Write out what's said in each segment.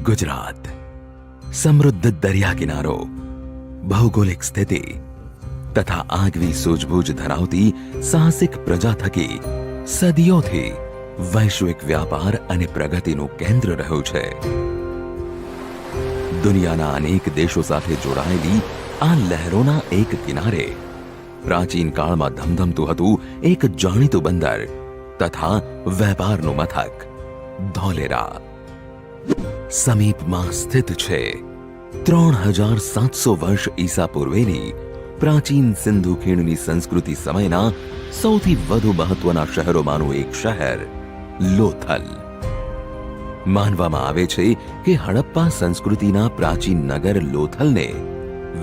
गुजरात समृद्ध दरिया किनारो, भौगोलिक स्थिति तथा આગવી સૂઝબૂઝ ધરાવતી સાહસિક પ્રજા થકી સદીઓથી વૈશ્વિક વ્યાપાર અને પ્રગતિનું કેન્દ્ર રહ્યું છે. દુનિયાના અનેક દેશો સાથે જોડાયેલી આ લહેરોના એક કિનારે પ્રાચીન કાળમાં ધમધમતું હતું એક જાણીતું બંદર તથા વેપારનું મથક ધોલેરા. સમીપમાં સ્થિત છે 3700 વર્ષ ઈસા પૂર્વેની પ્રાચીન સિંધુ ખીણની સંસ્કૃતિ સમયના સૌથી વધુ મહત્વના શહેરોમાંનું એક શહેર લોથલ. માનવામાં આવે છે કે હડપ્પા સંસ્કૃતિના પ્રાચીન નગર લોથલને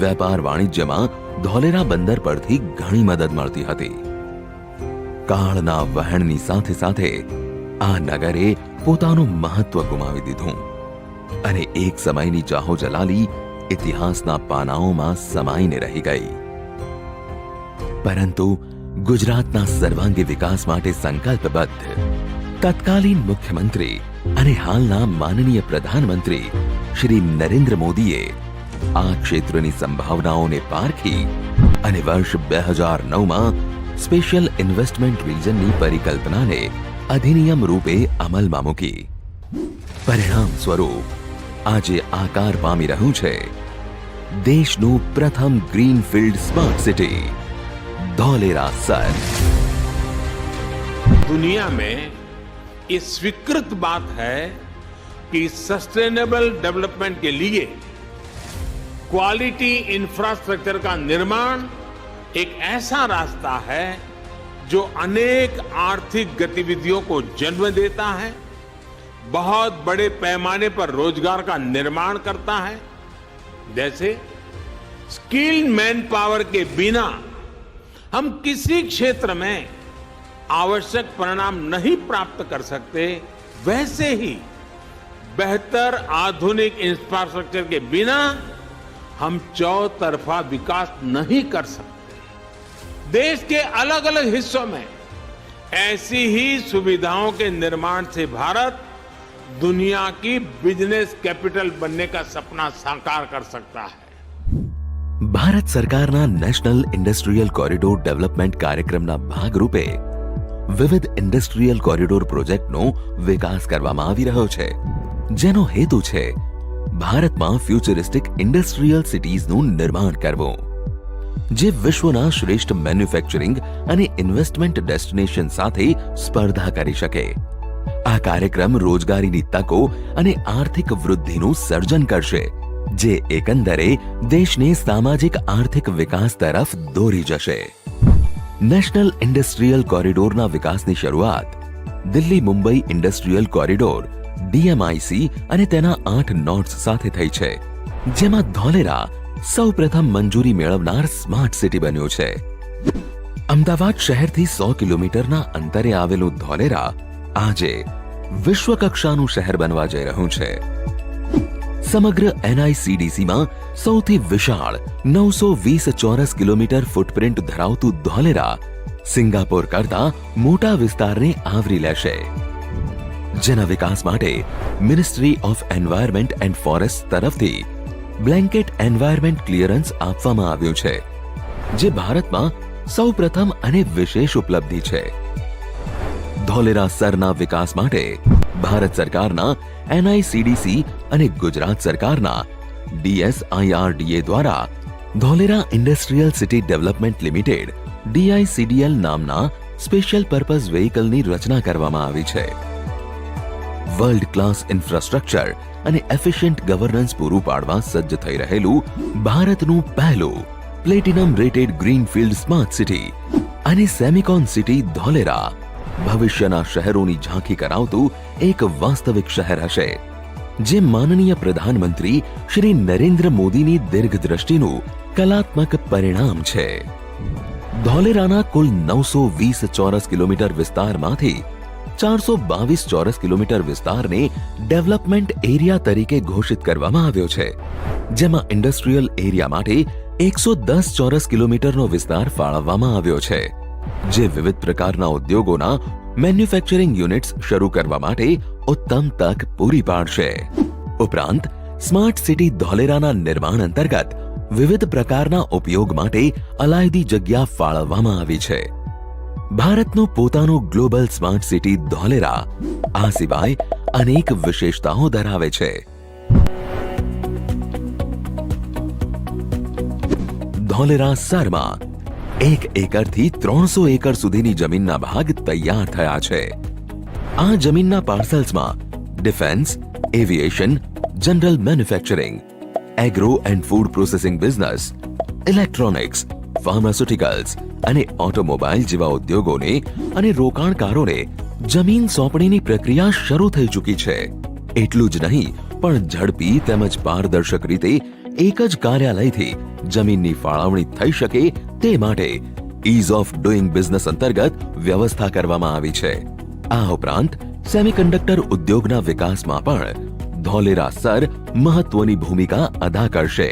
વેપાર વાણિજ્યમાં ધોલેરા બંદર પરથી ઘણી મદદ મળતી હતી. કાળના વહેણની સાથે સાથે આ નગરે પોતાનું મહત્વ ગુમાવી દીધું અને એક સમયની જાહો જલાલી ઇતિહાસના પાનાઓમાં સમાઈને રહી ગઈ. પરંતુ ગુજરાતના સર્વાંગી વિકાસ માટે સંકલ્પબદ્ધ તત્કાલીન મુખ્યમંત્રી અને હાલના માનનીય પ્રધાનમંત્રી શ્રી નરેન્દ્ર મોદીએ આ ક્ષેત્રની સંભાવનાઓને પારખી અને વર્ષ 2009માં સ્પેશિયલ ઇન્વેસ્ટમેન્ટ રિજનની પરિકલ્પનાને અધિનિયમ રૂપે અમલમાં મૂકી. પરિણામ સ્વરૂપ આજે આકાર પામી રહ્યું છે દેશનું પ્રથમ greenfield smart city Dholera sir. दुनिया में ये स्वीकृत बात है कि सस्टेनेबल डेवलपमेंट के लिए क्वालिटी इंफ्रास्ट्रक्चर का निर्माण एक ऐसा रास्ता है जो अनेक आर्थिक गतिविधियों को जन्म देता है, बहुत बड़े पैमाने पर रोजगार का निर्माण करता है. जैसे स्किल्ड मैन पावर के बिना हम किसी क्षेत्र में आवश्यक परिणाम नहीं प्राप्त कर सकते, वैसे ही बेहतर आधुनिक इंफ्रास्ट्रक्चर के बिना हम चौतरफा विकास नहीं कर सकते. देश के अलग अलग हिस्सों में ऐसी ही सुविधाओं के निर्माण से भारत दुनिया की बिजनेस कैपिटल बनने का सपना साकार कर सकता है. ભારત સરકારના નેશનલ ઇન્ડસ્ટ્રીયલ કોરિડોર ડેવલપમેન્ટ કાર્યક્રમના ભાગરૂપે વિવિધ ઇન્ડસ્ટ્રીયલ કોરિડોર પ્રોજેક્ટનો વિકાસ કરવામાં આવી રહ્યો છે, જેનો હેતુ છે ભારતમાં ફ્યુચરિસ્ટિક ઇન્ડસ્ટ્રીયલ સિટીઝનું નિર્માણ કરવું, જે વિશ્વના શ્રેષ્ઠ મેન્યુફેક્ચરિંગ અને ઇન્વેસ્ટમેન્ટ ડેસ્ટિનેશન સાથે સ્પર્ધા કરી શકે. આ કાર્યક્રમ રોજગારીની તકો અને આર્થિક વૃદ્ધિનું સર્જન કરશે, જે એકંદરે દેશને સામાજિક આર્થિક વિકાસ તરફ દોરી જશે. નેશનલ ઇન્ડસ્ટ્રીયલ કોરિડોરના વિકાસની શરૂઆત Delhi Mumbai industrial corridor DMIC અને તેના 8 નોડ્સ સાથે થઈ છે, જેમાં ધોલેરા સૌપ્રથમ મંજૂરી મેળવનાર સ્માર્ટ સિટી બન્યું છે. અમદાવાદ શહેરથી 100 કિલોમીટરના અંતરે આવેલું ધોલેરા આજે વિશ્વકક્ષાનું શહેર બનવા જઈ રહ્યું છે. સમગ્ર NICDC માં સૌથી વિશાળ 920 ચોરસ કિલોમીટર ફૂટપ્રિન્ટ ધરાવતું ધોલેરા સિંગાપોર કરતા મોટા વિસ્તારને આવરી લેશે, જેના વિકાસ માટે ministry of environment and forest તરફથી બ્લેન્કેટ એન્વાયરમેન્ટ ક્લિયરન્સ આપવામાં આવ્યું છે, જે ભારતમાં સૌપ્રથમ અને વિશેષ ઉપલબ્ધિ છે. ધોલેરા સરના વિકાસ માટે ભારત સરકારના NICDC અને ગુજરાત સરકારના DSIRDA દ્વારા Dholera industrial city development limited DICDL નામના સ્પેશિયલ પર્પઝ વેહિકલની રચના કરવામાં આવી છે. વર્લ્ડ ક્લાસ ઇન્ફ્રાસ્ટ્રક્ચર અને એફિશિયન્ટ ગવર્નન્સ પૂરું પાડવા સજ્જ થઈ રહેલું ભારતનું પહેલું platinum rated greenfield smart city અને સેમિકોન સિટી ધોલેરા ભવિષ્યના શહેરોની ઝાંખી કરાવતું એક વાસ્તવિક શહેર હશે, જે માનનીય પ્રધાનમંત્રી શ્રી નરેન્દ્ર મોદીની દીર્ઘદ્રષ્ટિનું કલાત્મક પરિણામ છે. ધોલેરાના કુલ 920 ચોરસ કિલોમીટર વિસ્તારમાંથી 422 ચોરસ કિલોમીટર વિસ્તારને ડેવલપમેન્ટ એરિયા તરીકે ઘોષિત કરવામાં આવ્યો છે, જેમાં ઇન્ડસ્ટ્રીયલ એરિયા માટે 110 ચોરસ કિલોમીટરનો વિસ્તાર ફાળવવામાં આવ્યો છે, જે વિવિધ પ્રકારના ઉદ્યોગોના મેન્યુફેક્ચરિંગ યુનિટ્સ શરૂ કરવા માટે ઉત્તમ તક પૂરી પાડશે. ઉપરાંત સ્માર્ટ સિટી ધોલેરાના નિર્માણ અંતર્ગત વિવિધ પ્રકારના ઉપયોગ માટે અલાયદી જગ્યા ફાળવવામાં આવી છે. ભારતનું પોતાનું ગ્લોબલ સ્માર્ટ સિટી ધોલેરા આ સિવાય અનેક વિશેષતાઓ ધરાવે છે. ધોલેરા સરમાં 1 એકરથી 300 એકર સુધીની જમીનના ભાગ તૈયાર થયા છે. આ જમીનના પાર્સલ્સમાં defence, aviation, general manufacturing, agro and food processing business, electronics, pharmaceuticals અને ઓટોમોબાઈલ જેવા ઉદ્યોગોને અને રોકાણકારોને જમીન સોંપણીની પ્રક્રિયા શરૂ થઈ ચૂકી છે. એટલું જ નહીં પણ ઝડપી તેમજ પારદર્શક રીતે એક જ કાર્યાલયથી જમીનની ફાળવણી થઈ શકે તે માટે ઇઝ ઓફ ડુઇંગ બિઝનેસ અંતર્ગત વ્યવસ્થા કરવામાં આવી છે. આ ઉપરાંત સેમિકન્ડક્ટર ઉદ્યોગના વિકાસમાં પણ ધોલેરા સર મહત્વની ભૂમિકા અદા કરશે,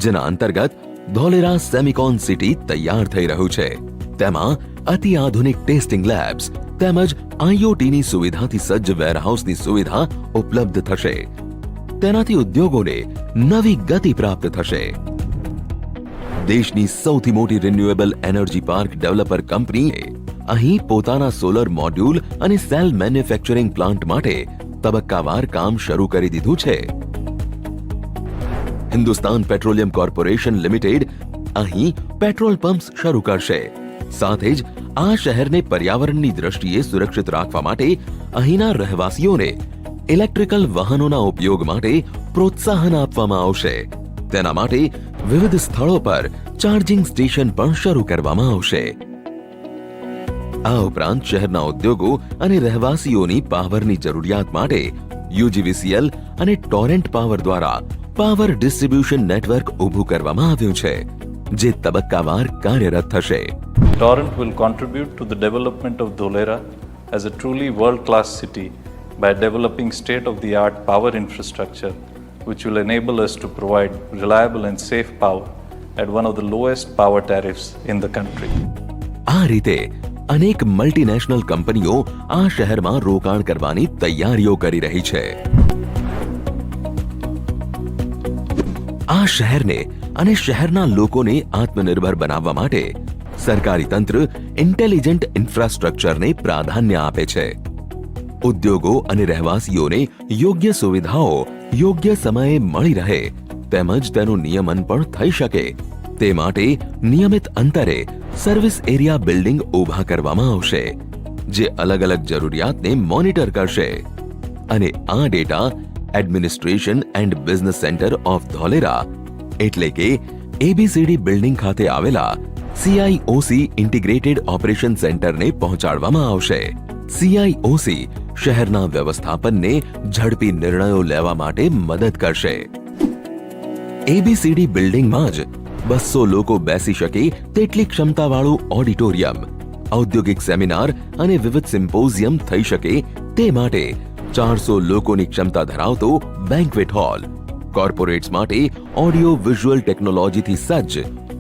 જેના અંતર્ગત ધોલેરા સેમિકોન સિટી તૈયાર થઈ રહ્યું છે. તેમાં અતિ આધુનિક ટેસ્ટિંગ લેબ્સ તેમજ આઈઓટીની સુવિધાથી સજ્જ વેરહાઉસની સુવિધા ઉપલબ્ધ થશે. તેનાથી ઉદ્યોગોને નવી ગતિ પ્રાપ્ત થશે. દેશની સૌથી મોટી રિન્યુએબલ એનર્જી પાર્ક ડેવલપર કંપનીએ અહીં પોતાના સોલર મોડ્યુલ અને સેલ મેન્યુફેક્ચરિંગ પ્લાન્ટ માટે તબક્કાવાર કામ શરૂ કરી દીધું છે. હિન્દુસ્તાન પેટ્રોલિયમ કોર્પોરેશન લિમિટેડ અહીં પેટ્રોલ પંપ્સ શરૂ કરશે. સાથે જ આ શહેરને પર્યાવરણની દ્રષ્ટિએ સુરક્ષિત રાખવા માટે અહીંના રહેવાસીઓને ઇલેક્ટ્રિકલ વાહનોના ઉપયોગ માટે પ્રોત્સાહન આપવામાં આવશે. તેના માટે વિવિધ સ્થળો પર ચાર્જિંગ સ્ટેશન પણ શરૂ કરવામાં આવશે. આ ઉપરાંત શહેરના ઉદ્યોગો અને રહેવાસીઓની પાવરની જરૂરિયાત માટે યુજીવીસીએલ અને ટોરેન્ટ પાવર દ્વારા પાવર ડિસ્ટ્રીબ્યુશન નેટવર્ક ઊભું કરવામાં આવ્યું છે, જે તબક્કાવાર કાર્યરત થશે. Torrent will contribute to the development of Dholera as a truly world-class city by developing state-of-the-art power infrastructure, which will enable us to provide reliable and safe power at one of the lowest power tariffs in the country. આ રીતે અનેક multinational કંપનીઓ આ શહેરમાં રોકાણ કરવાની તૈયારીઓ કરી રહી છે. આ શહેરને અને શહેરના લોકોને આત્મનિર્ભર બનાવવા માટે સરકારી તંત્ર ઇન્ટેલિજન્ટ ઇન્ફ્રાસ્ટ્રક્ચરને પ્રાધાન્ય આપે છે. ઉદ્યોગો અને રહેવાસીઓને યોગ્ય સુવિધાઓ યોગ્ય સમયે મળી રહે તેમજ તેનું નિયમન પણ થઈ શકે તે માટે નિયમિત અંતરે સર્વિસ એરિયા બિલ્ડિંગ ઊભા કરવામાં આવશે, જે અલગ અલગ જરૂરિયાતને મોનિટર કરશે. અને આ data administration and business centre of Dholera એટલે કે એબીસીડી બિલ્ડિંગ ખાતે આવેલા CIOC ઇન્ટિગ્રેટેડ ઓપરેશન સેન્ટરને પહોંચાડવામાં આવશે. CIOC શહેરના વ્યવસ્થાપનને ઝડપી નિર્ણયો લેવા માટે મદદ કરશે. એબીસીડી બિલ્ડિંગમાં જ 200 લોકો બેસી શકે તેટલી ક્ષમતાવાળું ઓડિટોરિયમ, ઔદ્યોગિક સેમિનાર અને વિવિધ સિમ્પોઝિયમ થઈ શકે તે માટે 400 લોકોની ક્ષમતા ધરાવતો બેન્ક્વેટ હોલ, કોર્પોરેટ્સ માટે ઓડિયો વિઝ્યુઅલ ટેકનોલોજીથી સજ્જ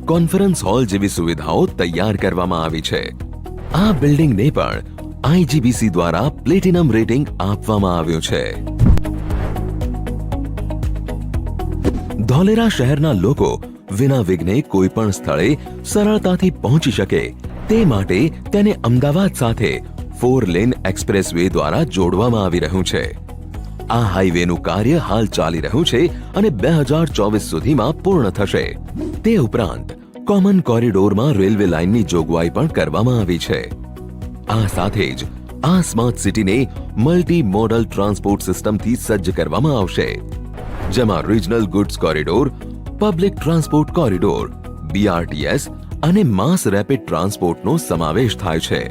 કોન્ફરન્સ હોલ જેવી સુવિધાઓ તૈયાર કરવામાં આવી છે. આ બિલ્ડિંગને પણ IGBC દ્વારા પ્લેટિનમ રેટિંગ આપવામાં આવ્યું છે. ધોલેરા શહેરના લોકો વિના વિઘ્ને કોઈ પણ સ્થળે સરળતાથી પહોંચી શકે તે માટે તેને અમદાવાદ સાથે 4 લેન એક્સપ્રેસ વે દ્વારા જોડવામાં આવી રહ્યું છે. આ હાઈવેનું કાર્ય હાલ ચાલી રહ્યું છે અને 2024 સુધીમાં પૂર્ણ થશે. તે ઉપરાંત કોમન કોરિડોરમાં રેલવે લાઇનની જોગવાઈ પણ કરવામાં આવી છે. આ સાથે જ આ સ્માર્ટ સિટીને મલ્ટી મોડલ ટ્રાન્સપોર્ટ સિસ્ટમથી સજ્જ કરવામાં આવશે, જેમાં regional goods corridor, public transport corridor, BRTS અને માસ રેપિડ ટ્રાન્સપોર્ટનો સમાવેશ થાય છે.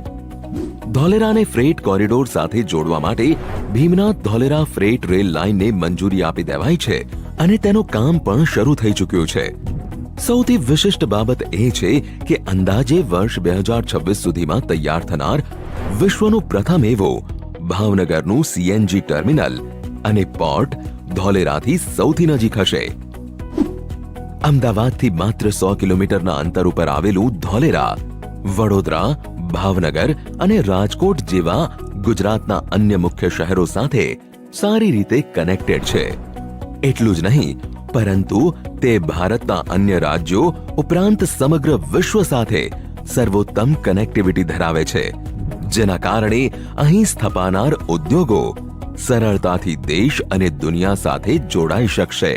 ધોલેરાને ફ્રેટ કોરિડોર સાથે જોડવા માટે ભીમનાથ ધોલેરા ફ્રેટ રેલ લાઇનને મંજૂરી આપી દેવાઈ છે અને તેનું કામ પણ શરૂ થઈ ચૂક્યું છે. સૌથી વિશિષ્ટ બાબત એ છે કે અંદાજે વર્ષ 2026 સુધીમાં તૈયાર થનાર વિશ્વનું પ્રથમ એવું ભાવનગરનું CNG ટર્મિનલ અને પોર્ટ ધોલેરાથી સૌથી નજીક હશે. અમદાવાદથી માત્ર 100 કિલોમીટરના અંતર ઉપર આવેલું ધોલેરા વડોદરા, ભાવનગર અને રાજકોટ જેવા ગુજરાતના અન્ય મુખ્ય શહેરો સાથે સારી રીતે કનેક્ટેડ છે. એટલું જ નહીં, પરંતુ તે ભારતના અન્ય રાજ્યો ઉપરાંત સમગ્ર વિશ્વ સાથે સર્વોત્તમ કનેક્ટિવિટી ધરાવે છે, જેના કારણે અહીં સ્થપાનાર ઉદ્યોગો સરળતાથી દેશ અને દુનિયા સાથે જોડાઈ શકશે.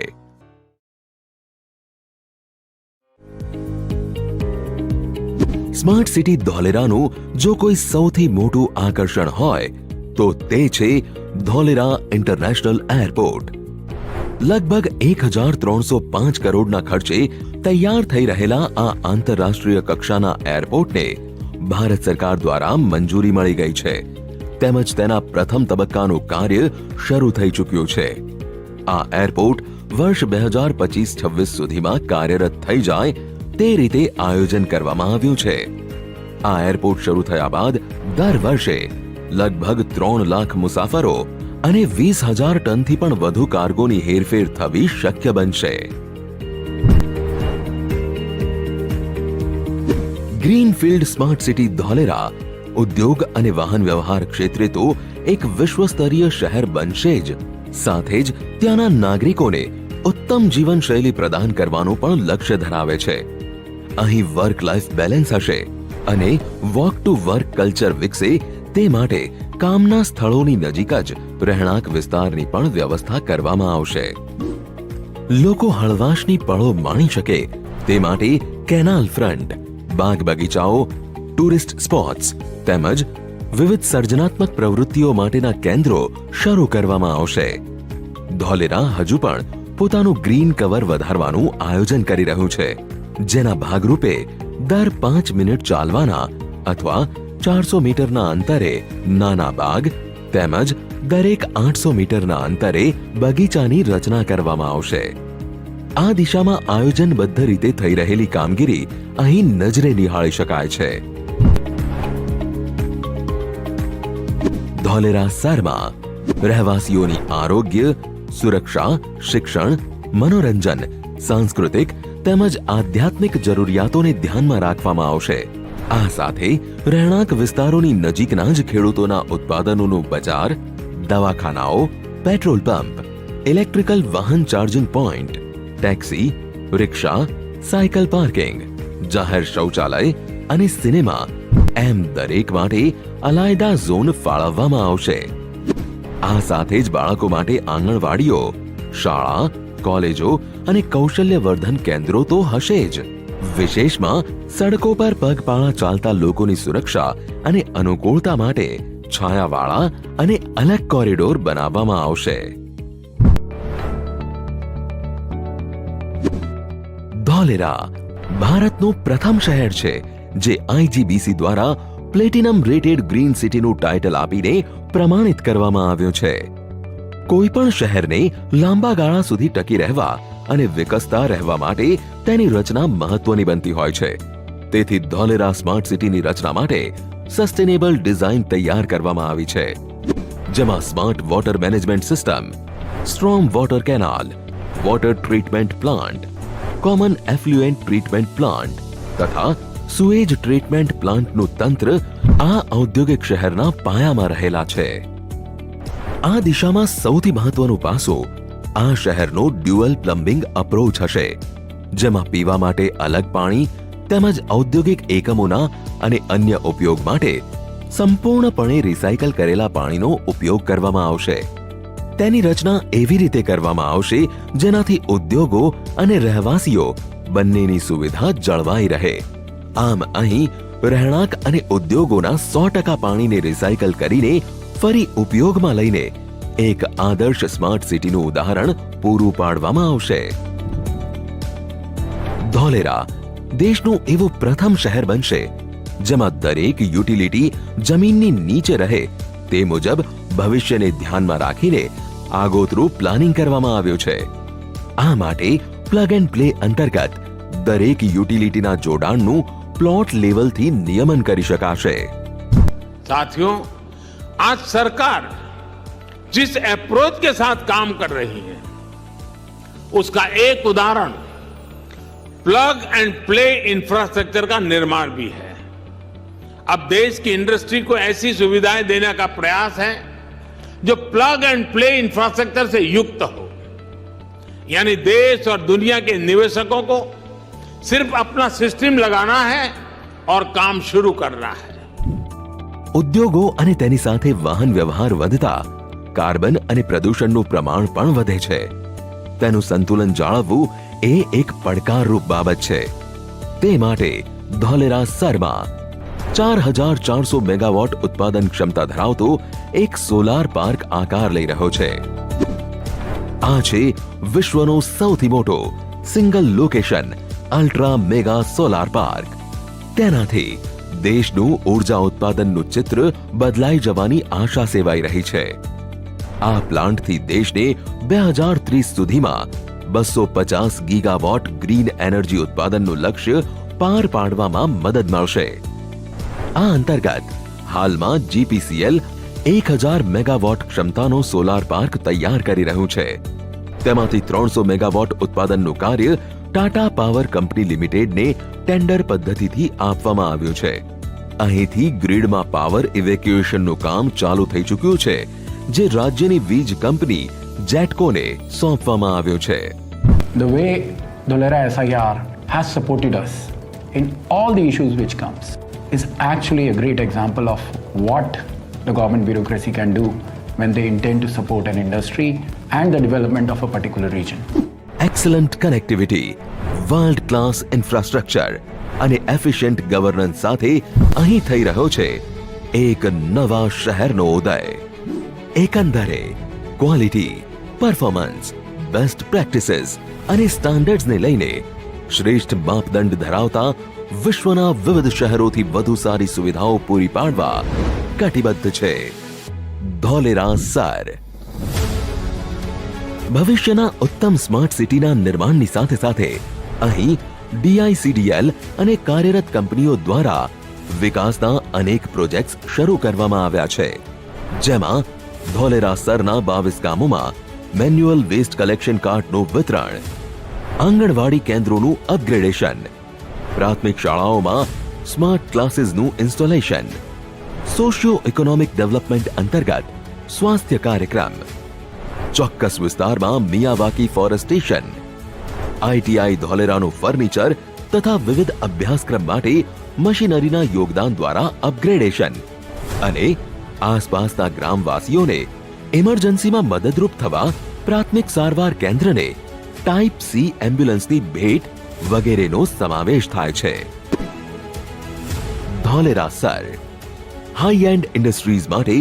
સ્માર્ટ સિટી ધોલેરાનું જો કોઈ સૌથી મોટું આકર્ષણ હોય તો તે છે ધોલેરા ઇન્ટરનેશનલ એરપોર્ટ. લગભગ 1305 કરોડના ખર્ચે તૈયાર થઈ રહેલા આ આંતરરાષ્ટ્રીય કક્ષાના એરપોર્ટને ભારત સરકાર દ્વારા મંજૂરી મળી ગઈ છે, તેમજ તેના પ્રથમ તબક્કાનું કાર્ય શરૂ થઈ ચૂક્યું છે. આ એરપોર્ટ વર્ષ 2025-26 સુધીમાં કાર્યરત થઈ જાય તે રીતે આયોજન કરવામાં આવ્યું છે. આ એરપોર્ટ શરૂ થયા બાદ દર વર્ષે લગભગ 3 લાખ મુસાફરો અને 20,000 ટનથી પણ વધુ કાર્ગોની હેરફેર થવી શક્ય બનશે. ગ્રીનફિલ્ડ સ્માર્ટ સિટી ધોલેરા ઉદ્યોગ અને વાહન વ્યવહાર ક્ષેત્રે તો એક વિશ્વસ્તરીય શહેર બનશે જ, સાથે જ ત્યાંના નાગરિકોને ઉત્તમ જીવનશૈલી પ્રદાન કરવાનું પણ લક્ષ્ય ધરાવે છે. અહીં વર્ક લાઈફ બેલેન્સ હશે અને વોક ટુ વર્ક કલ્ચર વિકસે તે માટે કામના સ્થળોની નજીક જ રહેણાંક વિસ્તારની પણ વ્યવસ્થા કરવામાં આવશે. લોકો હળવાશની પળો માણી શકે તે માટે કેનાલ ફ્રન્ટ, બાગ બગીચાઓ, ટુરિસ્ટ સ્પોટ્સ તેમજ વિવિધ સર્જનાત્મક પ્રવૃત્તિઓ માટેના કેન્દ્રો શરૂ કરવામાં આવશે. ધોલેરા હજુ પણ પોતાનું ગ્રીન કવર વધારવાનું આયોજન કરી રહ્યું છે, જેના ભાગરૂપે દર 5 મિનિટ ચાલવાના અથવા 400 મીટરના અંતરે નાના બાગ તેમજ દરેક 800 મીટરના અંતરે બગીચાની રચના કરવામાં આવશે. આ દિશામાં આયોજનબદ્ધ રીતે થઈ રહેલી કામગીરી અહીં નજરે નિહાળી શકાય છે. ધોલેરા શહેરમાં રહેવાસીઓની આરોગ્ય, સુરક્ષા, શિક્ષણ, મનોરંજન, સાંસ્કૃતિક તેમજ આધ્યાત્મિક જરૂરિયાતોને ધ્યાનમાં રાખવામાં આવશે. આ સાથે રહેણાંક વિસ્તારોની નજીકના જ ખેડૂતોના ઉત્પાદનોનું બજાર, દવાખાનાઓ, પેટ્રોલ પંપ, ઇલેક્ટ્રિકલ વાહન ચાર્જિંગ પોઈન્ટ, ટેક્સી, રિક્ષા, સાયકલ પાર્કિંગ, જાહેર શૌચાલય અને સિનેમા એમ દરેક માટે અલાયદા ઝોન ફાળવવામાં આવશે. આ સાથે જ બાળકો માટે આંગણવાડીઓ, શાળા, કોલેજો અને કૌશલ્યવર્ધન કેન્દ્રો તો હશે જ. વિશેષમાં સડકો પર પગપાળા ચાલતા લોકોની સુરક્ષા અને અનુકૂળતા માટે છાયાવાળા અને અલગ કોરિડોર બનાવવામાં આવશે. ધોલેરા ભારતનું પ્રથમ શહેર છે જે IGBC દ્વારા પ્લેટિનમ રેટેડ ગ્રીન સિટીનું ટાઇટલ આપીને પ્રમાણિત કરવામાં આવ્યું છે. કોઈ પણ શહેરને લાંબા ગાળા સુધી ટકી રહેવા અને વિકસતા રહેવા માટે તેની રચના મહત્વની બનતી હોય છે. તેથી ધોલેરા સ્માર્ટ સિટીની રચના માટે સસ્ટેનેબલ ડિઝાઇન તૈયાર કરવામાં આવી છે, જેમાં smart water management system, storm water canal, water treatment plant, common effluent treatment plant તથા સુએજ ટ્રીટમેન્ટ પ્લાન્ટનું તંત્ર આ ઔદ્યોગિક શહેરના પાયામાં રહેલા છે. આ દિશામાં સૌથી મહત્વનું પાસું આ શહેરનો ડ્યુઅલ પ્લમ્બિંગ અપ્રોચ હશે, જેમાં પીવા માટે અલગ પાણી તેમજ ઔદ્યોગિક એકમોના અને અન્ય ઉપયોગ માટે સંપૂર્ણપણે રિસાયકલ કરેલા પાણીનો ઉપયોગ કરવામાં આવશે. તેની રચના એવી રીતે કરવામાં આવશે જેનાથી ઉદ્યોગો અને રહેવાસીઓ બંનેની સુવિધા જળવાઈ રહે. આમ અહીં રહેણાંક અને ઉદ્યોગોના 100% પાણીને રિસાયકલ કરીને ફરી ઉપયોગમાં લઈને એક આદર્શ સ્માર્ટ સિટીનું ઉદાહરણ પૂરું પાડવામાં આવશે. ધોલેરા દેશનું એવું પ્રથમ શહેર બનશે જેમાં દરેક યુટિલિટી જમીનની નીચે રહે તે મુજબ ભવિષ્યને ધ્યાનમાં રાખીને આગોતરું પ્લાનિંગ કરવામાં આવ્યું છે. આ માટે પ્લગ એન્ડ પ્લે અંતર્ગત દરેક યુટિલિટીના જોડાણનું પ્લોટ લેવલથી નિયમન કરી શકાશે. साथियों, आज सरकार जिस अप्रोच के साथ काम कर रही है उसका एक उदाहरण प्लग एंड प्ले इंफ्रास्ट्रक्चर का निर्माण भी है. अब देश की इंडस्ट्री को ऐसी सुविधाएं देने का प्रयास है जो प्लग एंड प्ले इंफ्रास्ट्रक्चर से युक्त हो, यानी देश और दुनिया के निवेशकों को सिर्फ अपना सिस्टम लगाना है और काम शुरू करना है. ઉદ્યોગો અને તેની સાથે વાહન વ્યવહાર વધતા કાર્બન અને પ્રદૂષણનું પ્રમાણ પણ વધે છે. તેનું સંતુલન જાળવવું એ એક પડકારરૂપ બાબત છે. તે માટે ધોલેરા સરમાં 4400 મેગાવોટ ઉત્પાદન ક્ષમતા ધરાવતો એક સોલાર પાર્ક આકાર લઈ રહ્યો છે. આ છે વિશ્વનો સૌથી મોટો single location ultra mega solar park. તેનાથી દેશનું ઉર્જા ઉત્પાદનનું ચિત્ર બદલાઈ જવાની આશા સેવાઈ રહી છે. આ પ્લાન્ટથી દેશને 2030 સુધીમાં 250 ગીગાવોટ ગ્રીન એનર્જી ઉત્પાદનનું લક્ષ્ય પાર પાડવામાં મદદ મળશે. આ અંતર્ગત હાલમાં જીપીસીએલ 1000 મેગાવોટ ક્ષમતાનો સોલાર પાર્ક તૈયાર કરી રહ્યું છે. તેમાંથી 300 મેગાવોટ ઉત્પાદનનું કાર્ય ટાટા પાવર કંપની લિમિટેડને ટેન્ડર પદ્ધતિથી આપવામાં આવ્યું છે. અહીંથી ગ્રીડમાં પાવર ઇવેક્યુએશનનું કામ ચાલુ થઈ ચૂક્યું છે, જે રાજ્યની વીજ કંપની જેટકોને સોંપવામાં આવ્યું છે. The way Dholera SIR has supported us in all the issues which comes is actually a great example of what the government bureaucracy can do when they intend to support an industry and the development of a particular region. Excellent connectivity, world class infrastructure અને efficient governance સાથે અહીં થઈ રહ્યો છે એક નવા શહેરનો ઉદય. એકંદરે ક્વોલિટી, પરફોર્મન્સ, બેસ્ટ પ્રેક્ટિસીસ અને સ્ટાન્ડર્ડ્સને લઈને શ્રેષ્ઠ માપદંડ ધરાવતા વિશ્વના વિવિધ શહેરોથી વધુ સારી સુવિધાઓ પૂરી પાડવા કટિબદ્ધ છે ધોલેરા સર. ભવિષ્યના ઉત્તમ સ્માર્ટ સિટીના નિર્માણની સાથે સાથે અહીં ડીઆઈસીડીએલ અને કાર્યરત કંપનીઓ દ્વારા વિકાસના અનેક પ્રોજેક્ટ્સ શરૂ કરવામાં આવ્યા છે, જેમાં ધોલેરા સરના 22 ગામોમાં મેન્યુઅલ વેસ્ટ કલેક્શન કાર્ટનું વિતરણ, આંગણવાડી કેન્દ્રોનું અપગ્રેડેશન, પ્રાથમિક શાળાઓમાં સ્માર્ટ ક્લાસીસનું ઇન્સ્ટોલેશન, સોશિયો ઇકોનોમિક ડેવલપમેન્ટ અંતર્ગત સ્વાસ્થ્ય કાર્યક્રમ, ચોક્કસ વિસ્તારમાં મિયાવાકી ફોરેસ્ટેશન, આઈટીઆઈ ધોલેરાનું ફર્નિચર તથા વિવિધ અભ્યાસક્રમ માટે મશીનરીના યોગદાન દ્વારા અપગ્રેડેશન અને આસપાસના ગ્રામવાસીઓને ઇમરજન્સીમાં મદદરૂપ થવા પ્રાથમિક સારવાર કેન્દ્રને ટાઈપ સી એમ્બ્યુલન્સની ભેટ વગેરેનો સમાવેશ થાય છે. Dholera sir high and industries માટે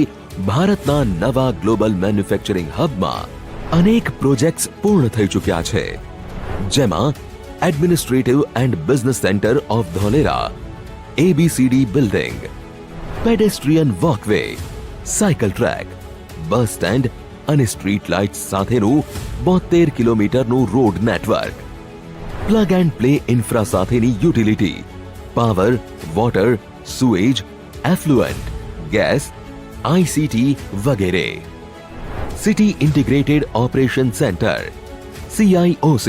ભારતના નવા ગ્લોબલ મેન્યુફેક્ચરિંગ હબમાં અનેક પ્રોજેક્ટ્સ પૂર્ણ થઈ ચૂક્યા છે, જેમાં administrative and business centre of Dholera, ABCD building, pedestrian walkway, cycle track, bus stand અને સ્ટ્રીટ લાઇટ્સ સાથેનું 72 કિલોમીટરનું road network, plug and play infra સાથેની utility, power, water, sewage, effluent, gas, ICT વગેરે, city integrated operation centre CIOC,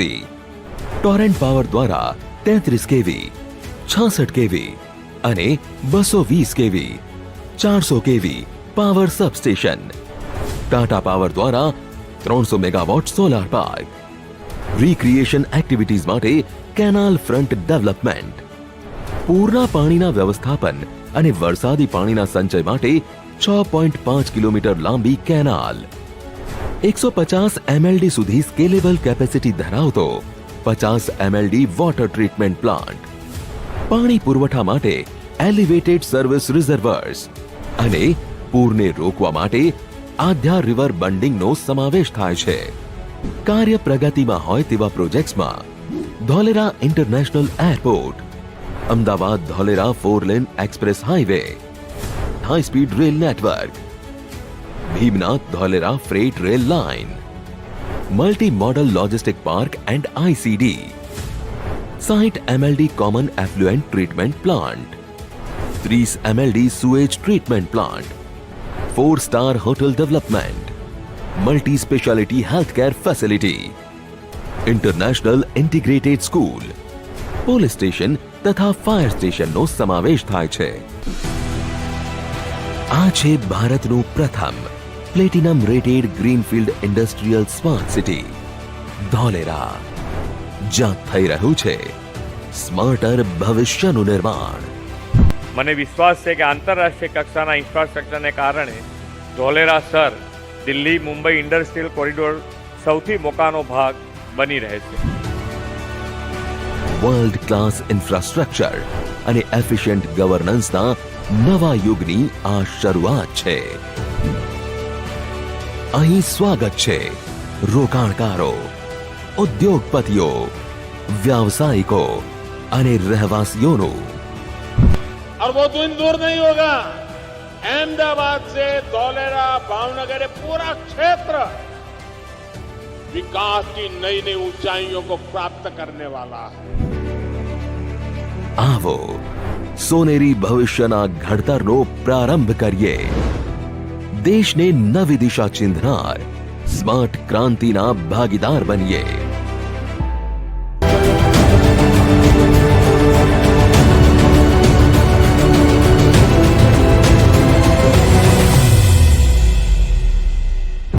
Torrent power દ્વારા 33 kV, 66 kV અને 220 kV, 400 kV power substation, Tata power દ્વારા 300 megawatt solar park, recreation activities માટે canal front development, પૂરના પાણીના વ્યવસ્થાપન અને વરસાદી પાણીના સંચય માટે 6.5 કિલોમીટર લાંબી કેનાલ, 150 MLD સુધી સ્કેલેબલ કેપેસિટી ધરાવતો 50 MLD વોટર ટ્રીટમેન્ટ પ્લાન્ટ, પાણી પુરવઠા માટે એલિવેટેડ સર્વિસ રિઝર્વર્સ અને પૂરને રોકવા માટે આધ્યા રિવર બંડિંગનો સમાવેશ થાય છે. કાર્ય પ્રગતિમાં હોય તેવા પ્રોજેક્ટ્સમાં Dholera international airport, Ahmedabad Dholera 4 lane express highway, high speed rail network, Bhimnath Dholera freight rail line, multi modal logistic park and ICD, 60 MLD common effluent treatment plant, 30 MLD sewage treatment plant, 4-star hotel development, multi speciality healthcare facility, international integrated school, police station તથા fire સ્ટેશનનો સમાવેશ થાય છે. આ છે ભારતનું પ્રથમ platinum rated greenfield industrial smart city Dholera, જ્યાં થઈ રહ્યું છે સ્માર્ટર ભવિષ્યનું નિર્માણ. મને વિશ્વાસ છે કે આંતરરાષ્ટ્રીય કક્ષાના ઇન્ફ્રાસ્ટ્રક્ચરને કારણે ધોલેરા શહેર દિલ્હી મુંબઈ ઇન્ડસ્ટ્રીયલ કોરિડોર સૌથી મોકાનો ભાગ બની રહેશે. વર્લ્ડ ક્લાસ ઇન્ફ્રાસ્ટ્રક્ચર અને એફિશિયન્ટ ગવર્નન્સના નવા યુગની આ શરૂઆત છે. અહીં સ્વાગત છે રોકાણકારો, ઉદ્યોગપતિઓ, વ્યાવસાયિકો અને રહેવાસીઓનું. और वो दिन दूर नहीं होगा. अहमदाबाद से धौलेरा, भावनगर, ये पूरा क्षेत्र विकास की नई नई ऊंचाइयों को प्राप्त करने वाला है. આવો સોનેરી ભવિષ્યના ઘડતરનો પ્રારંભ કરીએ. દેશને નવી દિશા ચિંધનાર સ્માર્ટ ક્રાંતિના ભાગીદાર બનીએ.